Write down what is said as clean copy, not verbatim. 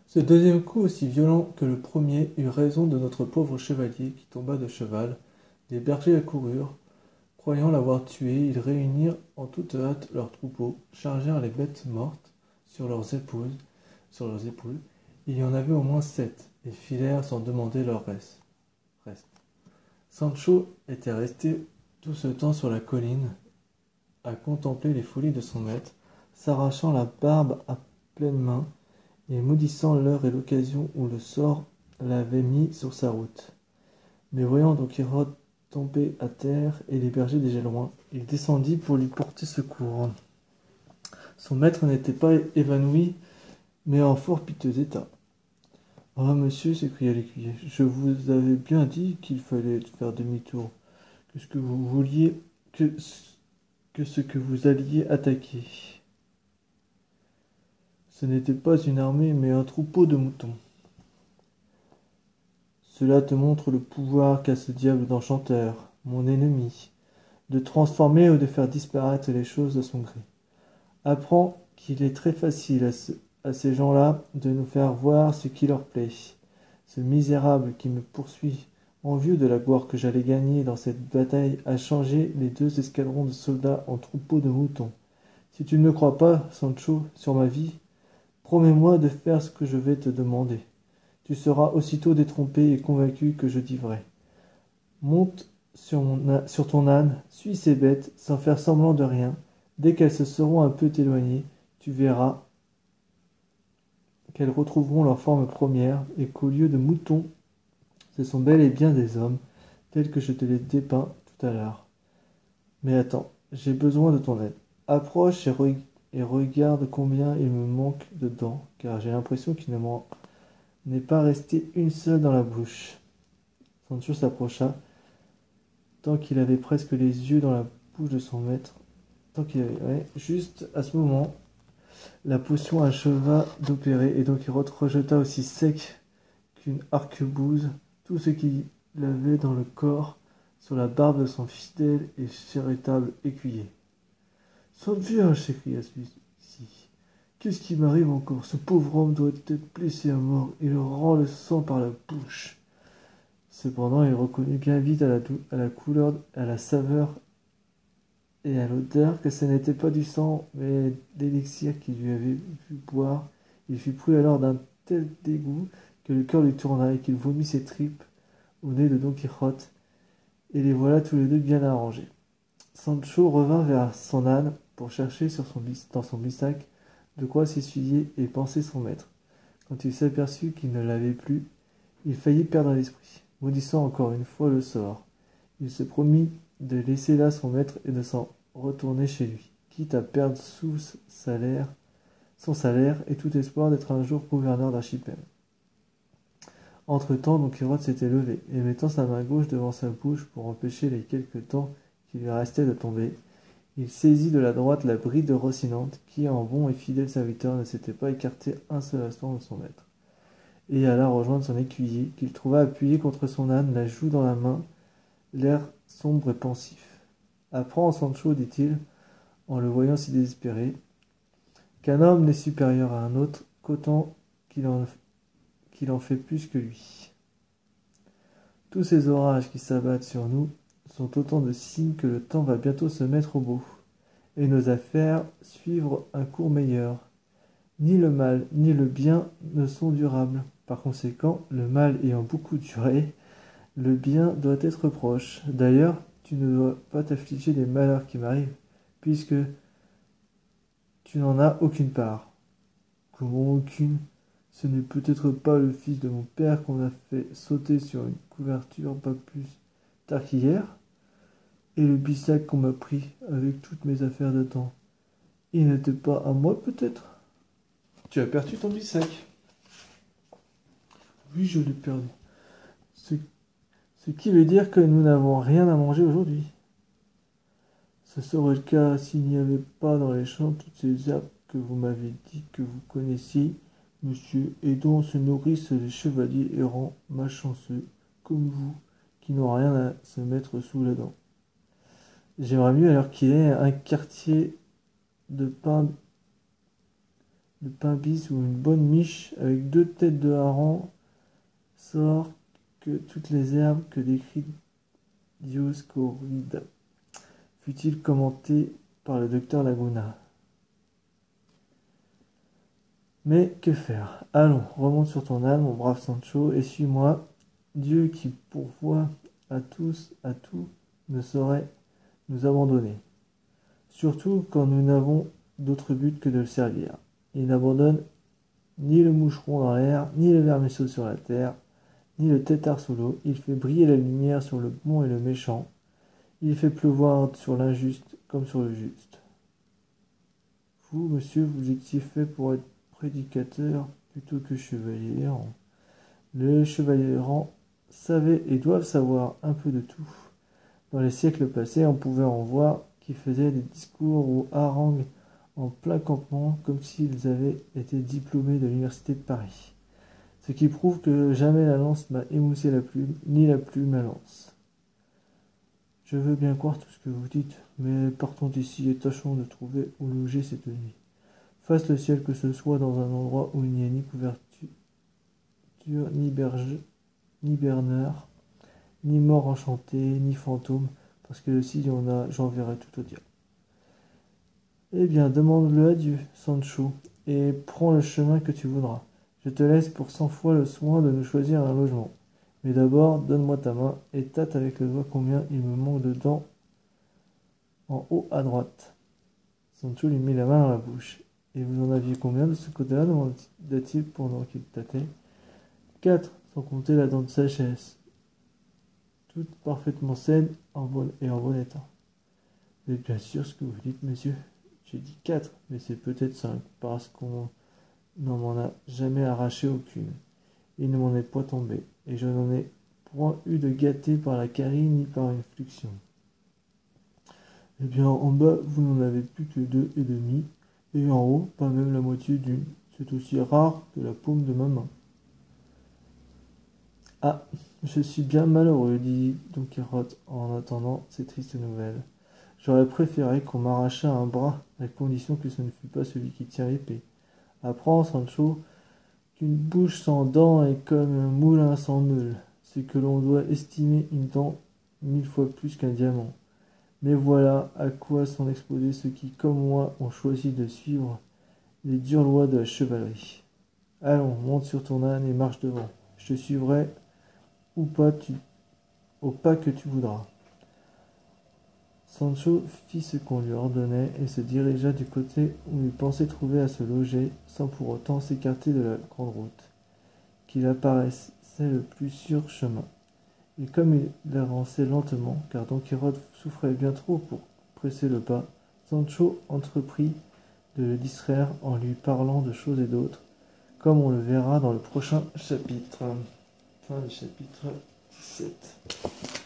Ce deuxième coup, aussi violent que le premier, eut raison de notre pauvre chevalier qui tomba de cheval. Les bergers accoururent. Croyant l'avoir tué, ils réunirent en toute hâte leurs troupeaux, chargèrent les bêtes mortes sur leurs épaules. Il y en avait au moins 7, et filèrent sans demander leur reste. Sancho était resté tout ce temps sur la colline, à contempler les folies de son maître, s'arrachant la barbe à pleines mains, et maudissant l'heure et l'occasion où le sort l'avait mis sur sa route. Mais voyant Don Quichotte tomber à terre et les bergers déjà loin, il descendit pour lui porter secours. Son maître n'était pas évanoui, mais en fort piteux état. Ah, monsieur, s'écria l'écuyer, je vous avais bien dit qu'il fallait faire demi-tour, que ce que vous vouliez, que ce que vous alliez attaquer. Ce n'était pas une armée, mais un troupeau de moutons. Cela te montre le pouvoir qu'a ce diable d'enchanteur, mon ennemi, de transformer ou de faire disparaître les choses à son gré. Apprends qu'il est très facile à ces gens-là de nous faire voir ce qui leur plaît. Ce misérable qui me poursuit, envieux de la gloire que j'allais gagner dans cette bataille, a changé les 2 escadrons de soldats en troupeaux de moutons. Si tu ne me crois pas, Sancho, sur ma vie, promets-moi de faire ce que je vais te demander. Tu seras aussitôt détrompé et convaincu que je dis vrai. Monte sur ton âne, suis ces bêtes, sans faire semblant de rien. Dès qu'elles se seront un peu éloignées, tu verras qu'elles retrouveront leur forme première, et qu'au lieu de moutons, ce sont bel et bien des hommes, tels que je te les dépeins tout à l'heure. Mais attends, j'ai besoin de ton aide. Approche et regarde combien il me manque de dents, car j'ai l'impression qu'il ne m'en est pas resté une seule dans la bouche. Sancho s'approcha, tant qu'il avait presque les yeux dans la bouche de son maître. Ouais, juste à ce moment, la potion acheva d'opérer, et Don Quichotte rejeta aussi sec qu'une arquebuse tout ce qu'il avait dans le corps sur la barbe de son fidèle et charitable écuyer. Sainte Vierge, s'écria celui-ci, qu'est-ce qui m'arrive encore? Ce pauvre homme doit être blessé à mort, il rend le sang par la bouche. Cependant, il reconnut bien vite à la couleur, à la saveur et à l'odeur que ce n'était pas du sang, mais d'élixir qu'il lui avait vu boire. Il fut pris alors d'un tel dégoût que le cœur lui tourna et qu'il vomit ses tripes au nez de Don Quichotte, et les voilà tous les deux bien arrangés. Sancho revint vers son âne pour chercher dans son bissac de quoi s'essuyer et panser son maître. Quand il s'aperçut qu'il ne l'avait plus, il faillit perdre l'esprit. Maudissant encore une fois le sort, il se promit de laisser là son maître et de s'en retourner chez lui, quitte à perdre son salaire et tout espoir d'être un jour gouverneur d'archipel. Entre-temps, Don Quichotte s'était levé, et mettant sa main gauche devant sa bouche pour empêcher les quelques temps qui lui restaient de tomber, il saisit de la droite la bride de Rocinante, qui, en bon et fidèle serviteur, ne s'était pas écarté un seul instant de son maître, et alla rejoindre son écuyer, qu'il trouva appuyé contre son âne, la joue dans la main, l'air sombre et pensif. Apprends, Sancho, dit-il, en le voyant si désespéré, qu'un homme n'est supérieur à un autre qu'autant qu'il en fait plus que lui. Tous ces orages qui s'abattent sur nous sont autant de signes que le temps va bientôt se mettre au beau, et nos affaires suivre un cours meilleur. Ni le mal ni le bien ne sont durables. Par conséquent, le mal ayant beaucoup duré, le bien doit être proche. D'ailleurs, tu ne dois pas t'affliger des malheurs qui m'arrivent, puisque tu n'en as aucune part. Comment aucune? Ce n'est peut-être pas le fils de mon père qu'on a fait sauter sur une couverture pas plus tard qu'hier? Et le bissac qu'on m'a pris avec toutes mes affaires de temps, il n'était pas à moi peut-être? Tu as perdu ton bissac? Oui, je l'ai perdu. Ce qui veut dire que nous n'avons rien à manger aujourd'hui. Ce serait le cas s'il n'y avait pas dans les champs toutes ces herbes que vous m'avez dit que vous connaissiez, monsieur, et dont se nourrissent les chevaliers errants malchanceux, comme vous, qui n'ont rien à se mettre sous la dent. J'aimerais mieux alors qu'il y ait un quartier de pain de pain bis ou une bonne miche avec 2 têtes de hareng sort que toutes les herbes que décrit Dioscoride, fut-il commenté par le docteur Laguna. Mais que faire? Allons, remonte sur ton âne, mon brave Sancho, et suis-moi. Dieu qui pourvoit à tous, à tout, ne saurait nous abandonner. Surtout quand nous n'avons d'autre but que de le servir. Il n'abandonne ni le moucheron dans l'air, ni le vermisseau sur la terre, ni le tétard sous l'eau. Il fait briller la lumière sur le bon et le méchant. Il fait pleuvoir sur l'injuste comme sur le juste. Vous, monsieur, vous étiez fait pour être prédicateur plutôt que chevalier errant. Les chevaliers errants savaient et doivent savoir un peu de tout. Dans les siècles passés, on pouvait en voir qui faisaient des discours ou harangues en plein campement comme s'ils avaient été diplômés de l'université de Paris. Ce qui prouve que jamais la lance m'a émoussé la plume, ni la plume la lance. Je veux bien croire tout ce que vous dites, mais partons d'ici et tâchons de trouver où loger cette nuit. Fasse le ciel que ce soit dans un endroit où il n'y a ni couverture, ni berge, ni bernard, ni mort enchanté, ni fantôme, parce que s'il y en a, j'enverrai tout au diable. Eh bien, demande-le à Dieu, Sancho, et prends le chemin que tu voudras. Je te laisse pour 100 fois le soin de nous choisir un logement. Mais d'abord, donne-moi ta main et tâte avec le doigt combien il me manque de dents en haut à droite. Sancho lui mit la main dans la bouche. Et vous en aviez combien de ce côté-là, demanda-t-il pendant qu'il tâtait. 4, sans compter la dent de sagesse, toute parfaitement saine et en bon état. Vous êtes bien sûr ce que vous dites, monsieur? J'ai dit 4, mais c'est peut-être 5, parce qu'on n'en m'en a jamais arraché aucune. Il ne m'en est point tombé, et je n'en ai point eu de gâté par la carie ni par une fluxion. Eh bien, en bas, vous n'en avez plus que 2,5, et en haut, pas même la moitié d'une. C'est aussi rare que la paume de ma main. Ah, je suis bien malheureux, dit Don Quichotte en attendant ces tristes nouvelles. J'aurais préféré qu'on m'arrachât un bras, à condition que ce ne fût pas celui qui tient l'épée. Apprends, Sancho, qu'une bouche sans dents est comme un moulin sans meule. C'est que l'on doit estimer une dent 1000 fois plus qu'un diamant. Mais voilà à quoi sont exposés ceux qui, comme moi, ont choisi de suivre les dures lois de la chevalerie. Allons, monte sur ton âne et marche devant. Je te suivrai ou pas au pas que tu voudras. Sancho fit ce qu'on lui ordonnait et se dirigea du côté où il pensait trouver à se loger, sans pour autant s'écarter de la grande route, qui apparaissait le plus sûr chemin. Et comme il avançait lentement, car Don Quichotte souffrait bien trop pour presser le pas, Sancho entreprit de le distraire en lui parlant de choses et d'autres, comme on le verra dans le prochain chapitre. Fin du chapitre 17.